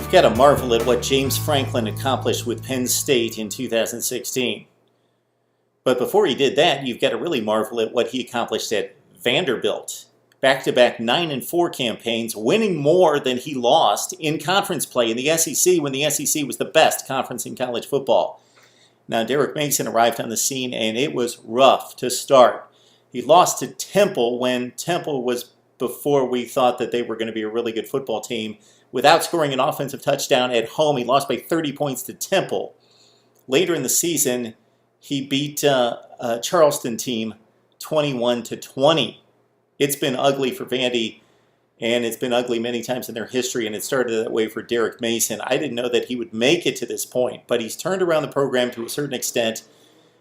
You've got to marvel at what James Franklin accomplished with Penn State in 2016. But before he did that, you've got to really marvel at what he accomplished at Vanderbilt. Back-to-back 9-4 campaigns, winning more than he lost in conference play in the SEC when the SEC was the best conference in college football. Now, Derek Mason arrived on the scene, and it was rough to start. He lost to Temple when Temple was before we thought that they were going to be a really good football team. Without scoring an offensive touchdown at home, he lost by 30 points to Temple. Later in the season, he beat a Charleston team 21-20. It's been ugly for Vandy, and it's been ugly many times in their history, and it started that way for Derek Mason. I didn't know that he would make it to this point, but he's turned around the program to a certain extent,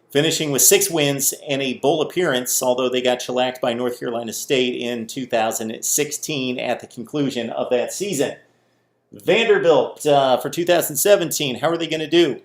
finishing with 6 wins and a bowl appearance, although they got shellacked by North Carolina State in 2016 at the conclusion of that season. Vanderbilt for 2017, how are they going to do?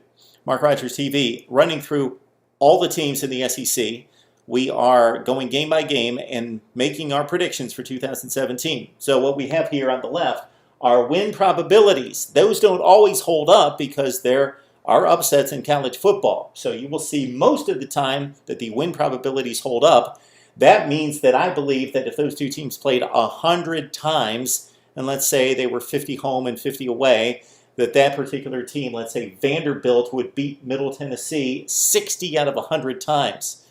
Mark Rogers TV running through all the teams in the SEC. We are going game by game and making our predictions for 2017. So what we have here on the left are win probabilities. Those don't always hold up because there are upsets in college football. So you will see most of the time that the win probabilities hold up. That means that I believe that if those two teams played 100 times, and let's say they were 50 home and 50 away, that particular team, let's say Vanderbilt, would beat Middle Tennessee 60 out of 100 times.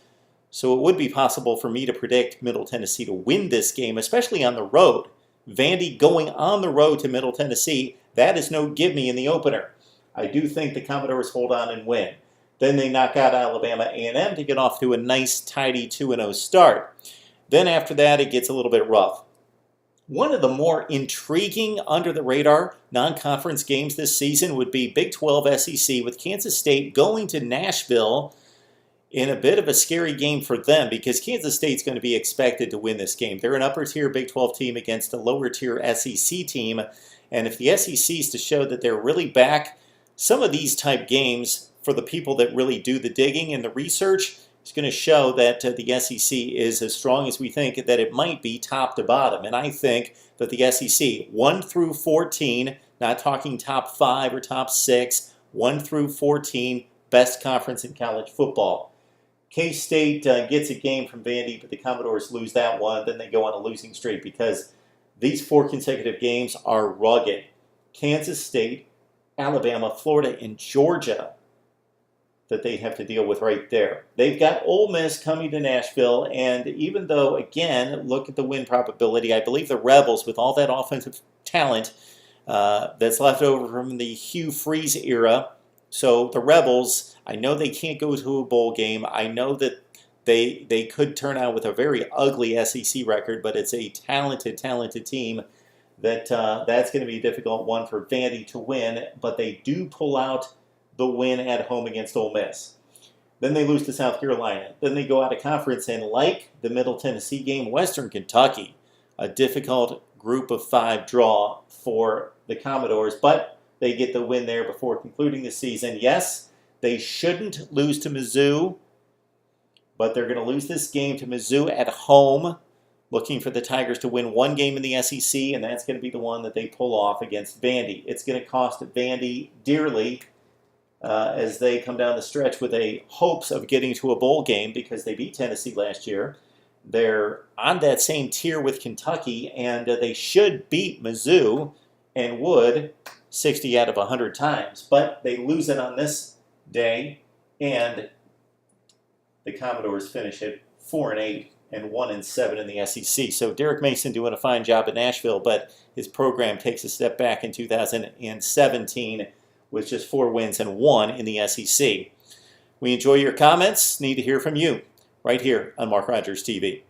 So it would be possible for me to predict Middle Tennessee to win this game, especially on the road. Vandy going on the road to Middle Tennessee, that is no give me in the opener. I do think the Commodores hold on and win. Then they knock out Alabama A&M to get off to a nice, tidy 2-0 start. Then after that, it gets a little bit rough. One of the more intriguing under-the-radar non-conference games this season would be Big 12 SEC with Kansas State going to Nashville in a bit of a scary game for them because Kansas State's going to be expected to win this game. They're an upper-tier Big 12 team against a lower-tier SEC team, and if the SEC is to show that they're really back, some of these type games, for the people that really do the digging and the research, it's going to show that the SEC is as strong as we think that it might be top to bottom. And I think that the SEC, 1 through 14, not talking top 5 or top 6, 1 through 14, best conference in college football. K-State gets a game from Vandy, but the Commodores lose that one. Then they go on a losing streak because these 4 consecutive games are rugged. Kansas State, Alabama, Florida, and Georgia that they have to deal with right there. They've got Ole Miss coming to Nashville, and even though, again, look at the win probability, I believe the Rebels, with all that offensive talent that's left over from the Hugh Freeze era, so the Rebels, I know they can't go to a bowl game. I know that they could turn out with a very ugly SEC record, but it's a talented team that's going to be a difficult one for Vandy to win, but they do pull out the win at home against Ole Miss. Then they lose to South Carolina. Then they go out of conference, and like the Middle Tennessee game, Western Kentucky, a difficult group of 5 draw for the Commodores, but they get the win there before concluding the season. Yes, they shouldn't lose to Mizzou, but they're going to lose this game to Mizzou at home, looking for the Tigers to win 1 game in the SEC, and that's going to be the one that they pull off against Vandy. It's going to cost Vandy dearly as they come down the stretch with a hopes of getting to a bowl game because they beat Tennessee last year. They're on that same tier with Kentucky, and they should beat Mizzou and would 60 out of 100 times. But they lose it on this day, and the Commodores finish at 4-8 and 1-7 in the SEC. So Derek Mason doing a fine job at Nashville, but his program takes a step back in 2017 with just 4 wins and 1 in the SEC. We enjoy your comments. Need to hear from you right here on Mark Rogers TV.